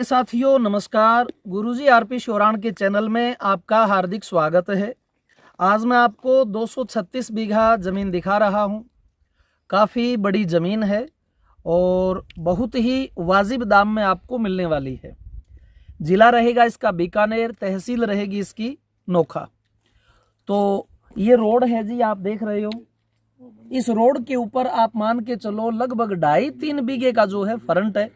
साथियों नमस्कार। गुरुजी आरपी शोराण के चैनल में आपका हार्दिक स्वागत है। आज मैं आपको 236 बीघा ज़मीन दिखा रहा हूं। काफ़ी बड़ी ज़मीन है और बहुत ही वाजिब दाम में आपको मिलने वाली है। ज़िला रहेगा इसका बीकानेर, तहसील रहेगी इसकी नोखा। तो ये रोड है जी, आप देख रहे हो। इस रोड के ऊपर आप मान के चलो लगभग 2.5-3 बीघे का जो है फ्रंट है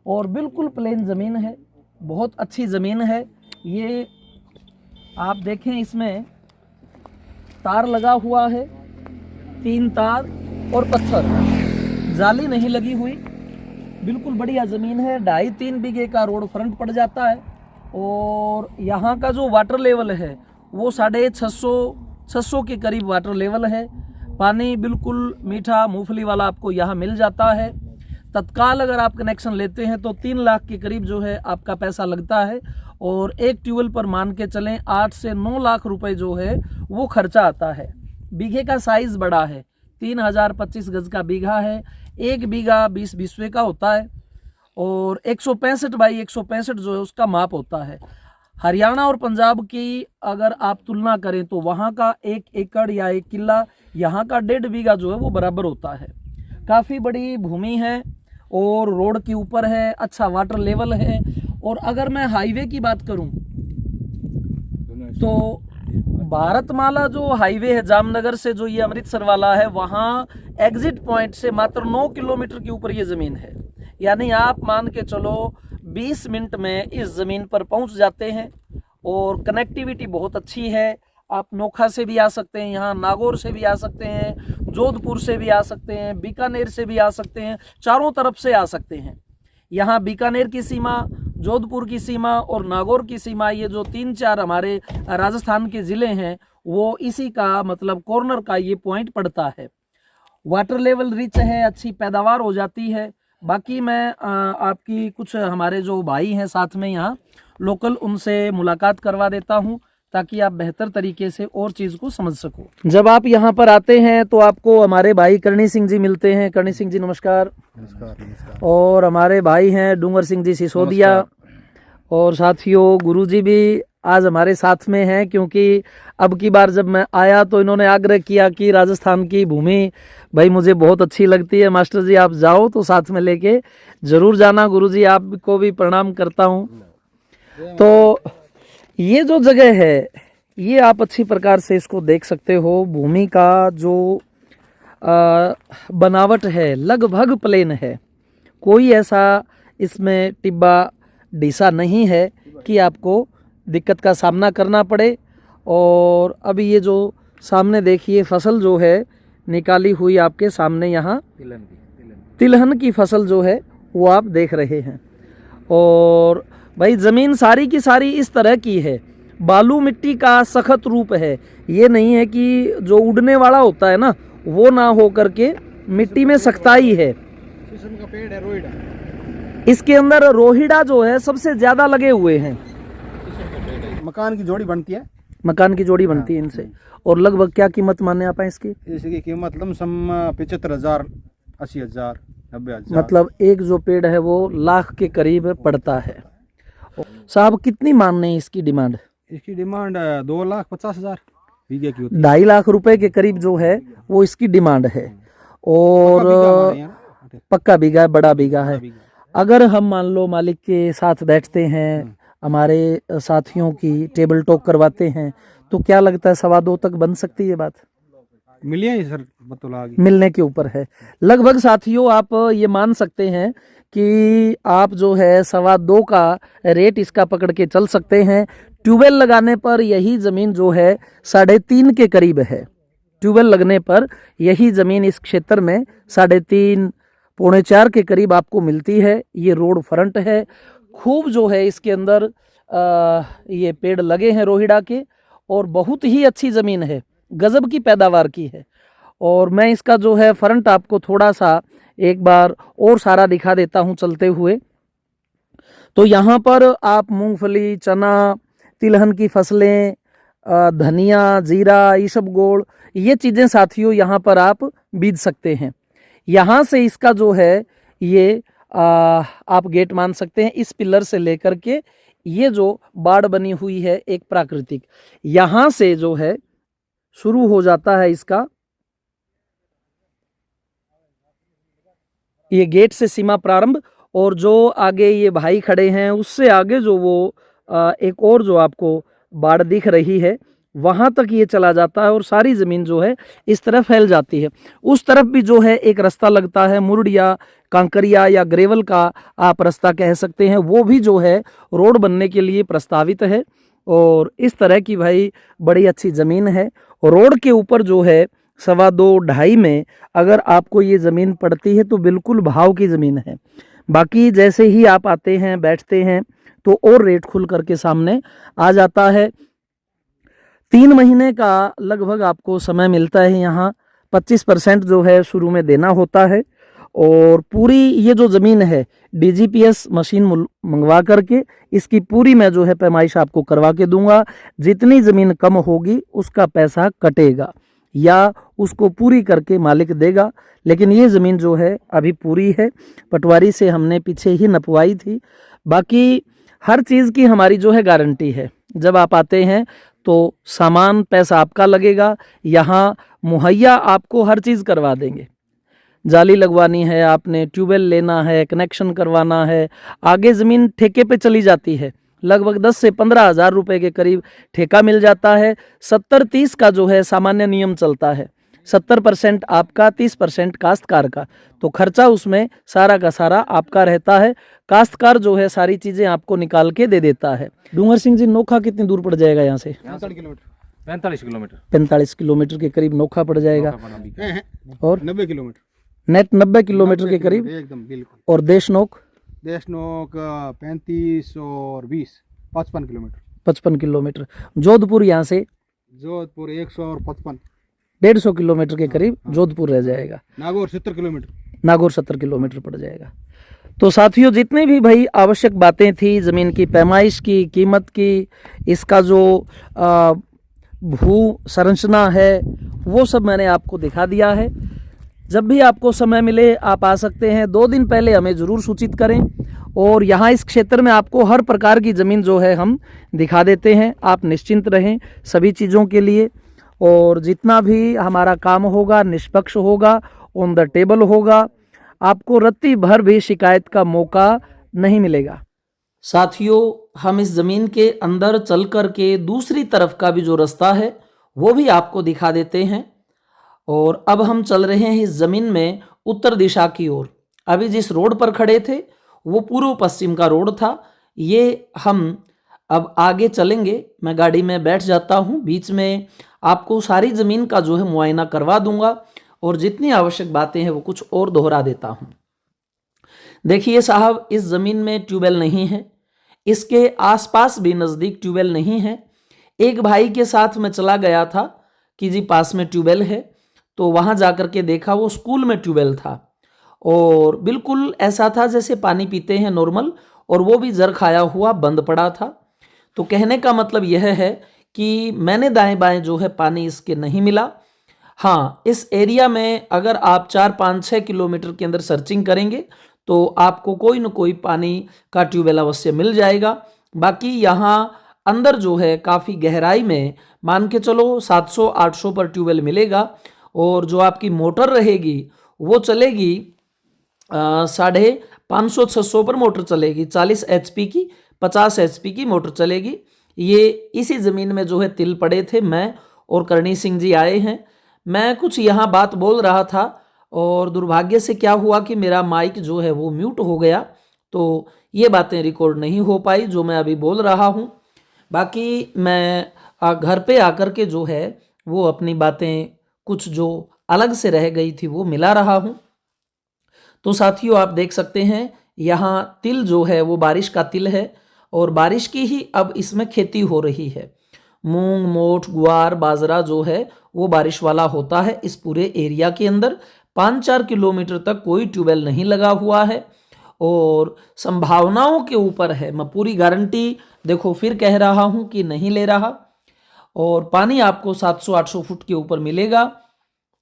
और बिल्कुल प्लेन ज़मीन है। बहुत अच्छी ज़मीन है। ये आप देखें, इसमें तार लगा हुआ है, 3 तार और पत्थर, जाली नहीं लगी हुई। बिल्कुल बढ़िया ज़मीन है। 2.5-3 बीघे का रोड फ्रंट पड़ जाता है और यहाँ का जो वाटर लेवल है वो 650 के करीब वाटर लेवल है। पानी बिल्कुल मीठा मूंगफली वाला आपको यहाँ मिल जाता है। तत्काल अगर आप कनेक्शन लेते हैं तो 3 लाख के करीब जो है आपका पैसा लगता है और एक ट्यूबवेल पर मान के चलें 8 से 9 लाख रुपए जो है वो खर्चा आता है। बीघे का साइज़ बड़ा है, 3025 गज का बीघा है। 1 बीघा 20 बीसवे का होता है और 165 बाई 165 जो है उसका माप होता है। हरियाणा और पंजाब की अगर आप तुलना करें तो वहाँ का 1 एकड़ या 1 किला, यहाँ का 1.5 बीघा जो है वो बराबर होता है। काफ़ी बड़ी भूमि है और रोड के ऊपर है, अच्छा वाटर लेवल है। और अगर मैं हाईवे की बात करूं तो भारतमाला जो हाईवे है जामनगर से, जो ये अमृतसर वाला है, वहां एग्जिट पॉइंट से मात्र 9 किलोमीटर के ऊपर ये ज़मीन है। यानी आप मान के चलो 20 मिनट में इस ज़मीन पर पहुंच जाते हैं और कनेक्टिविटी बहुत अच्छी है। आप नोखा से भी आ सकते हैं, यहाँ नागौर से भी आ सकते हैं, जोधपुर से भी आ सकते हैं, बीकानेर से भी आ सकते हैं, चारों तरफ से आ सकते हैं। यहाँ बीकानेर की सीमा, जोधपुर की सीमा और नागौर की सीमा, ये जो 3-4 हमारे राजस्थान के ज़िले हैं वो इसी का मतलब कॉर्नर का ये पॉइंट पड़ता है। वाटर लेवल रिच है, अच्छी पैदावार हो जाती है। बाकी मैं आपकी कुछ हमारे जो भाई हैं साथ में यहाँ लोकल, उनसे मुलाकात करवा देता हूँ ताकि आप बेहतर तरीके से और चीज़ को समझ सको। जब आप यहाँ पर आते हैं तो आपको हमारे भाई करणी सिंह जी मिलते हैं। करणी सिंह जी नमस्कार। नमस्कार। और हमारे भाई हैं डूंगर सिंह जी सिसोदिया। और साथियों गुरुजी भी आज हमारे साथ में हैं, क्योंकि अब की बार जब मैं आया तो इन्होंने आग्रह किया कि राजस्थान की भूमि भाई मुझे बहुत अच्छी लगती है, मास्टर जी आप जाओ तो साथ में लेके ज़रूर जाना। गुरुजी आपको भी प्रणाम करता हूँ। तो ये जो जगह है ये आप अच्छी प्रकार से इसको देख सकते हो। भूमि का जो बनावट है लगभग प्लेन है, कोई ऐसा इसमें टिब्बा ढीसा नहीं है कि आपको दिक्कत का सामना करना पड़े। और अभी ये जो सामने देखिए फसल जो है निकाली हुई आपके सामने, यहाँ तिलहन की फसल जो है वो आप देख रहे हैं। और भाई ज़मीन सारी की सारी इस तरह की है, बालू मिट्टी का सख्त रूप है। ये नहीं है कि जो उड़ने वाला होता है ना वो ना हो करके मिट्टी में सख्ताई है। शीशम का पेड़ है, रोहिड़ा। इसके अंदर रोहिड़ा जो है सबसे ज़्यादा लगे हुए हैं। मकान की जोड़ी बनती है, मकान की जोड़ी बनती है इनसे। और लगभग क्या कीमत माने आप इसकी? इसकी कीमत लमसम 75,000, 80,000, 90,000। मतलब एक जो पेड़ है वो लाख के करीब पड़ता है। साहब कितनी मानने है इसकी डिमांड? इसकी डिमांड 2,50,000 बीघे की होती है। 2.5 लाख रुपए के करीब जो है वो इसकी डिमांड है। और पक्का बीघा है, बड़ा बीघा है। अगर हम मान लो मालिक के साथ बैठते हैं, हमारे साथियों की टेबल टॉक करवाते हैं, तो क्या लगता है 2.25 तक बन सकती है बात? मिलिए सर, बतौला मिलने के ऊपर है। लगभग साथियों आप ये मान सकते हैं कि आप जो है 2.25 का रेट इसका पकड़ के चल सकते हैं। ट्यूबवेल लगाने पर यही ज़मीन जो है 3.5 के करीब है। ट्यूबवेल लगने पर यही ज़मीन इस क्षेत्र में 3.5 पौने 4 के करीब आपको मिलती है। ये रोड फ्रंट है, खूब जो है इसके अंदर ये पेड़ लगे हैं रोहिड़ा के और बहुत ही अच्छी ज़मीन है, गजब की पैदावार की है। और मैं इसका जो है फ्रंट आपको थोड़ा सा एक बार और सारा दिखा देता हूं चलते हुए। तो यहाँ पर आप मूंगफली, चना, तिलहन की फसलें, धनिया, जीरा, ईसबगोल, ये चीज़ें साथियों यहाँ पर आप बीज सकते हैं। यहाँ से इसका जो है ये आप गेट मान सकते हैं। इस पिलर से लेकर के ये जो बाड़ बनी हुई है एक प्राकृतिक, यहाँ से जो है शुरू हो जाता है इसका, ये गेट से सीमा प्रारंभ, और जो आगे ये भाई खड़े हैं उससे आगे जो वो एक और जो आपको बाड़ दिख रही है वहाँ तक ये चला जाता है और सारी ज़मीन जो है इस तरफ फैल जाती है। उस तरफ भी जो है एक रास्ता लगता है, मुरडिया, कांकरिया या ग्रेवल का आप रास्ता कह सकते हैं, वो भी जो है रोड बनने के लिए प्रस्तावित है। और इस तरह की भाई बड़ी अच्छी ज़मीन है। रोड के ऊपर जो है 2.25 में अगर आपको ये ज़मीन पड़ती है तो बिल्कुल भाव की ज़मीन है। बाकी जैसे ही आप आते हैं बैठते हैं तो और रेट खुल करके सामने आ जाता है। 3 महीने का लगभग आपको समय मिलता है। यहाँ 25% जो है शुरू में देना होता है और पूरी ये जो ज़मीन है DGPS मशीन मंगवा करके इसकी पूरी मैं जो है पैमाइश आपको करवा के दूंगा। जितनी ज़मीन कम होगी उसका पैसा कटेगा या उसको पूरी करके मालिक देगा, लेकिन ये ज़मीन जो है अभी पूरी है। पटवारी से हमने पीछे ही नपवाई थी। बाकी हर चीज़ की हमारी जो है गारंटी है। जब आप आते हैं तो सामान पैसा आपका लगेगा, यहाँ मुहैया आपको हर चीज़ करवा देंगे। जाली लगवानी है आपने, ट्यूबवेल लेना है, कनेक्शन करवाना है, आगे ज़मीन ठेके पे चली जाती है, लगभग 10 से 15 हज़ार रुपये के करीब ठेका मिल जाता है। 70-30 का जो है सामान्य नियम चलता है, 70% आपका, 30% काश्तकार का, तो खर्चा उसमें सारा का सारा आपका रहता है। काश्तकार जो है सारी चीज़ें आपको निकाल के दे देता है। डूंगर सिंह जी, नोखा कितनी दूर पड़ जाएगा यहाँ से? 45 किलोमीटर 45 किलोमीटर के करीब नोखा पड़ जाएगा। और 90 किलोमीटर नेट 90 किलोमीटर के करीब एकदम बिल्कुल। और देशनोक 35 और 20 55 किलोमीटर 55 किलोमीटर। जोधपुर यहाँ से जोधपुर 155 150 किलोमीटर के करीब जोधपुर रह जाएगा। नागौर 70 किलोमीटर नागौर 70 किलोमीटर पड़ जाएगा। तो साथियों, जितने भी भाई आवश्यक बातें थी ज़मीन की पैमाइश की, कीमत की, इसका जो भू संरचना है, वो सब मैंने आपको दिखा दिया है। जब भी आपको समय मिले आप आ सकते हैं। 2 दिन पहले हमें ज़रूर सूचित करें और यहाँ इस क्षेत्र में आपको हर प्रकार की ज़मीन जो है हम दिखा देते हैं। आप निश्चिंत रहें सभी चीज़ों के लिए, और जितना भी हमारा काम होगा निष्पक्ष होगा, ऑन द टेबल होगा, आपको रत्ती भर भी शिकायत का मौका नहीं मिलेगा। साथियों, हम इस ज़मीन के अंदर चल कर के दूसरी तरफ का भी जो रास्ता है वो भी आपको दिखा देते हैं। और अब हम चल रहे हैं इस ज़मीन में उत्तर दिशा की ओर। अभी जिस रोड पर खड़े थे वो पूर्व पश्चिम का रोड था। ये हम अब आगे चलेंगे। मैं गाड़ी में बैठ जाता हूँ, बीच में आपको सारी ज़मीन का जो है मुआयना करवा दूंगा और जितनी आवश्यक बातें हैं वो कुछ और दोहरा देता हूँ। देखिए साहब, इस ज़मीन में ट्यूबवेल नहीं है, इसके आसपास भी नज़दीक ट्यूबवेल नहीं है। एक भाई के साथ मैं चला गया था कि जी पास में ट्यूबवेल है, तो वहाँ जा कर के देखा वो स्कूल में ट्यूबवेल था और बिल्कुल ऐसा था जैसे पानी पीते हैं नॉर्मल, और वो भी जर खाया हुआ बंद पड़ा था। तो कहने का मतलब यह है कि मैंने दाएं बाएं जो है पानी इसके नहीं मिला। हाँ, इस एरिया में अगर आप 4-5-6 किलोमीटर के अंदर सर्चिंग करेंगे तो आपको कोई न कोई पानी का ट्यूबवेल अवश्य मिल जाएगा। बाकी यहाँ अंदर जो है काफ़ी गहराई में मान के चलो 700-800 पर ट्यूबवेल मिलेगा, और जो आपकी मोटर रहेगी वो चलेगी 550-600 पर मोटर चलेगी। 40 HP की, 50 HP की मोटर चलेगी। ये इसी ज़मीन में जो है तिल पड़े थे। मैं और करणी सिंह जी आए हैं। मैं कुछ यहाँ बात बोल रहा था और दुर्भाग्य से क्या हुआ कि मेरा माइक जो है वो म्यूट हो गया, तो ये बातें रिकॉर्ड नहीं हो पाई जो मैं अभी बोल रहा हूँ। बाकी मैं घर पे आकर के जो है वो अपनी बातें कुछ जो अलग से रह गई थी वो मिला रहा हूँ। तो साथियों, आप देख सकते हैं यहाँ तिल जो है वो बारिश का तिल है और बारिश की ही अब इसमें खेती हो रही है। मूंग, मोठ, ग्वार, बाजरा जो है वो बारिश वाला होता है। इस पूरे एरिया के अंदर 5-4 किलोमीटर तक कोई ट्यूबवेल नहीं लगा हुआ है और संभावनाओं के ऊपर है। मैं पूरी गारंटी देखो फिर कह रहा हूँ कि नहीं ले रहा। और पानी आपको 700-800 फुट के ऊपर मिलेगा,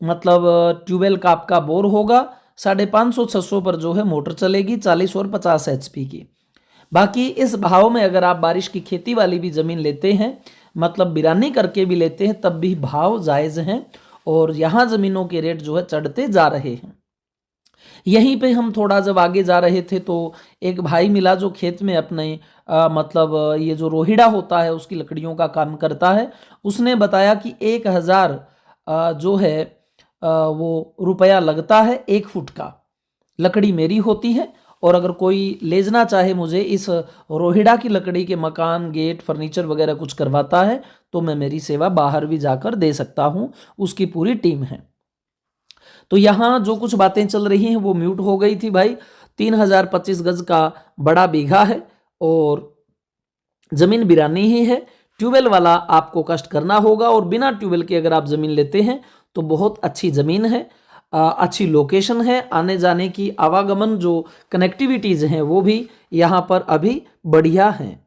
मतलब ट्यूबवेल का आपका बोर होगा, 550-600 पर जो है मोटर चलेगी 40 और 50 HP की। बाकी इस भाव में अगर आप बारिश की खेती वाली भी ज़मीन लेते हैं, मतलब बिरानी करके भी लेते हैं, तब भी भाव जायज़ हैं और यहाँ ज़मीनों के रेट जो है चढ़ते जा रहे हैं। यहीं पे हम थोड़ा जब आगे जा रहे थे तो एक भाई मिला जो खेत में अपने मतलब ये जो रोहिड़ा होता है उसकी लकड़ियों का काम करता है। उसने बताया कि 1000 जो है वो रुपया लगता है 1 फुट का। लकड़ी मेरी होती है और अगर कोई लेजना चाहे मुझे इस रोहिड़ा की लकड़ी के मकान, गेट, फर्नीचर वगैरह कुछ करवाता है तो मैं मेरी सेवा बाहर भी जाकर दे सकता हूँ, उसकी पूरी टीम है। तो यहाँ जो कुछ बातें चल रही हैं वो म्यूट हो गई थी भाई। 3025 गज का बड़ा बीघा है और ज़मीन बिरानी ही है। ट्यूबवेल वाला आपको कष्ट करना होगा और बिना ट्यूबवेल के अगर आप ज़मीन लेते हैं तो बहुत अच्छी ज़मीन है, अच्छी लोकेशन है, आने जाने की आवागमन जो कनेक्टिविटीज़ हैं वो भी यहाँ पर अभी बढ़िया हैं।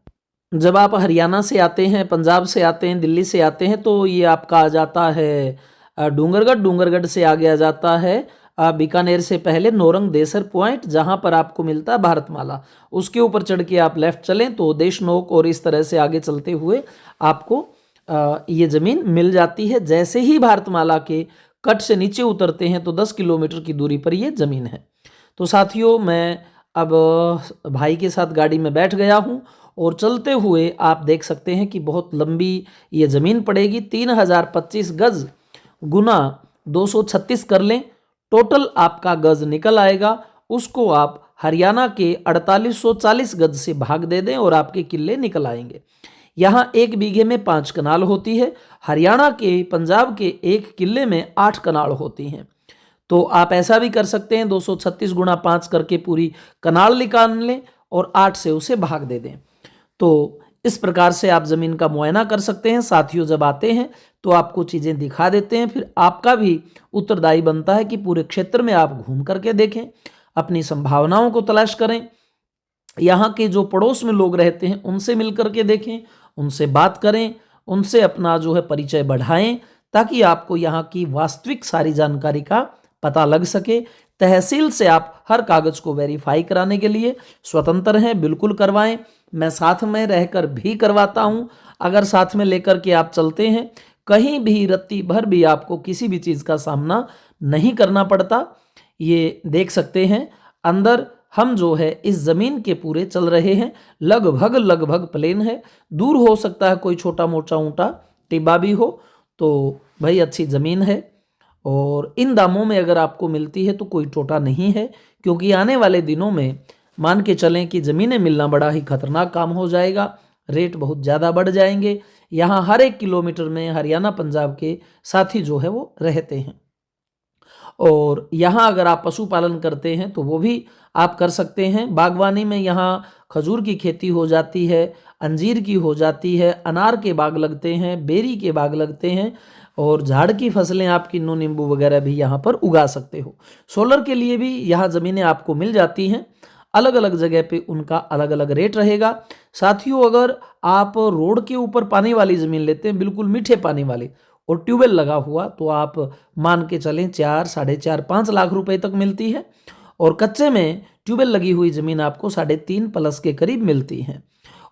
जब आप हरियाणा से आते हैं, पंजाब से आते हैं, दिल्ली से आते हैं तो ये आपका आ जाता है डूंगरगढ़। डूंगरगढ़ से आगे आ जाता है बीकानेर से पहले नौरंग देसर पॉइंट, जहाँ पर आपको मिलता है भारतमाला। उसके ऊपर चढ़ के आप लेफ्ट चलें तो देशनोक और इस तरह से आगे चलते हुए आपको ये ज़मीन मिल जाती है। जैसे ही भारतमाला के कट से नीचे उतरते हैं तो 10 किलोमीटर की दूरी पर ये ज़मीन है। तो साथियों, मैं अब भाई के साथ गाड़ी में बैठ गया हूँ और चलते हुए आप देख सकते हैं कि बहुत लंबी ये ज़मीन पड़ेगी। 3025 गज गुना 236 कर लें, टोटल आपका गज निकल आएगा। उसको आप हरियाणा के 4840 गज से भाग दे दें और आपके किले निकल आएंगे। यहाँ 1 बीघे में 5 कनाल होती है, हरियाणा के, पंजाब के 1 किले में 8 कनाल होती हैं। तो आप ऐसा भी कर सकते हैं, 236 गुणा 5 करके पूरी कनाल निकाल लें और 8 से उसे भाग दे दें। तो इस प्रकार से आप ज़मीन का मुआयना कर सकते हैं। साथियों, जब आते हैं तो आपको चीज़ें दिखा देते हैं, फिर आपका भी उत्तरदायी बनता है कि पूरे क्षेत्र में आप घूम करके देखें, अपनी संभावनाओं को तलाश करें, यहाँ के जो पड़ोस में लोग रहते हैं उनसे मिल करके देखें, उनसे बात करें, उनसे अपना जो है परिचय बढ़ाएं, ताकि आपको यहाँ की वास्तविक सारी जानकारी का पता लग सके। तहसील से आप हर कागज़ को वेरीफाई कराने के लिए स्वतंत्र हैं, बिल्कुल करवाएं। मैं साथ में रहकर भी करवाता हूं। अगर साथ में लेकर के आप चलते हैं, कहीं भी रत्ती भर भी आपको किसी भी चीज़ का सामना नहीं करना पड़ता। ये देख सकते हैं अंदर हम जो है इस ज़मीन के पूरे चल रहे हैं, लगभग प्लेन है। दूर हो सकता है कोई छोटा मोटा ऊँटा टिब्बा भी हो, तो भाई अच्छी ज़मीन है और इन दामों में अगर आपको मिलती है तो कोई टोटा नहीं है, क्योंकि आने वाले दिनों में मान के चलें कि ज़मीनें मिलना बड़ा ही खतरनाक काम हो जाएगा, रेट बहुत ज़्यादा बढ़ जाएंगे। यहाँ हर 1 किलोमीटर में हरियाणा पंजाब के साथी जो है वो रहते हैं। और यहाँ अगर आप पशुपालन करते हैं तो वो भी आप कर सकते हैं। बागवानी में यहाँ खजूर की खेती हो जाती है, अंजीर की हो जाती है, अनार के बाग लगते हैं, बेरी के बाग लगते हैं और झाड़ की फसलें आप किन्नू नींबू वगैरह भी यहाँ पर उगा सकते हो। सोलर के लिए भी यहाँ ज़मीनें आपको मिल जाती हैं, अलग अलग जगह पे उनका अलग अलग रेट रहेगा। साथियों, अगर आप रोड के ऊपर पानी वाली ज़मीन लेते हैं, बिल्कुल मीठे पानी वाली, और ट्यूबवेल लगा हुआ, तो आप मान के चलें 4, 4.5, 5 लाख रुपए तक मिलती है। और कच्चे में ट्यूबवेल लगी हुई ज़मीन आपको 3.5 प्लस के करीब मिलती है।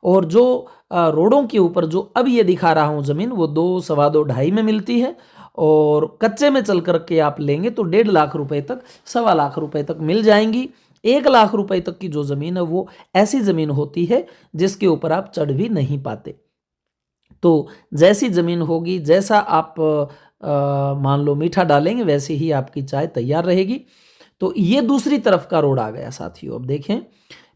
और जो रोडों के ऊपर जो अब ये दिखा रहा हूँ ज़मीन, वो 2, सवा 2, 2.5 में मिलती है। और कच्चे में चल करके आप लेंगे तो 1.5 लाख रुपए तक, 1.25 लाख रुपए तक मिल जाएंगी। 1 लाख रुपए तक की जो ज़मीन है वो ऐसी ज़मीन होती है जिसके ऊपर आप चढ़ भी नहीं पाते। तो जैसी ज़मीन होगी, जैसा आप मान लो मीठा डालेंगे, वैसे ही आपकी चाय तैयार रहेगी। तो ये दूसरी तरफ का रोड आ गया साथियों। अब देखें,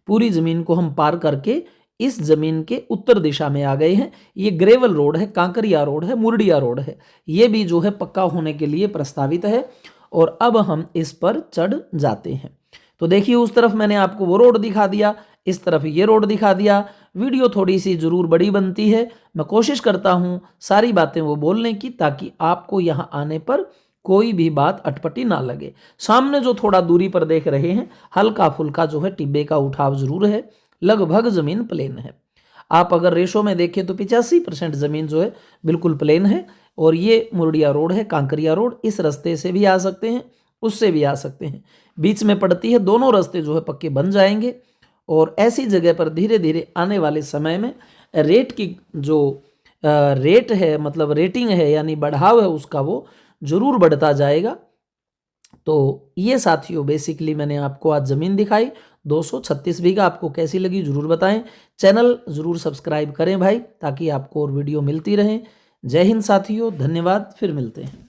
पूरी ज़मीन को हम पार करके इस ज़मीन के उत्तर दिशा में आ गए हैं। ये ग्रेवल रोड है, कांकरिया रोड है, मुरडिया रोड है। ये भी जो है पक्का होने के लिए प्रस्तावित है और अब हम इस पर चढ़ जाते हैं। तो देखिए, उस तरफ मैंने आपको वो रोड दिखा दिया, इस तरफ ये रोड दिखा दिया। वीडियो थोड़ी सी ज़रूर बड़ी बनती है, मैं कोशिश करता हूँ सारी बातें वो बोलने की, ताकि आपको यहाँ आने पर कोई भी बात अटपटी ना लगे। सामने जो थोड़ा दूरी पर देख रहे हैं, हल्का फुल्का जो है टिब्बे का उठाव ज़रूर है, लगभग ज़मीन प्लेन है। आप अगर रेशो में देखें तो 85% ज़मीन जो है बिल्कुल प्लेन है। और ये मुरडिया रोड है, कांकरिया रोड, इस रास्ते से भी आ सकते हैं उससे भी आ सकते हैं। बीच में पड़ती है, दोनों रास्ते जो है पक्के बन जाएंगे और ऐसी जगह पर धीरे धीरे आने वाले समय में रेट की जो रेट है, मतलब रेटिंग है यानी बढ़ाव है उसका, वो जरूर बढ़ता जाएगा। तो ये साथियों बेसिकली मैंने आपको आज ज़मीन दिखाई 236 बीघा। आपको कैसी लगी ज़रूर बताएं। चैनल ज़रूर सब्सक्राइब करें भाई, ताकि आपको और वीडियो मिलती रहें। जय हिंद साथियों, धन्यवाद, फिर मिलते हैं।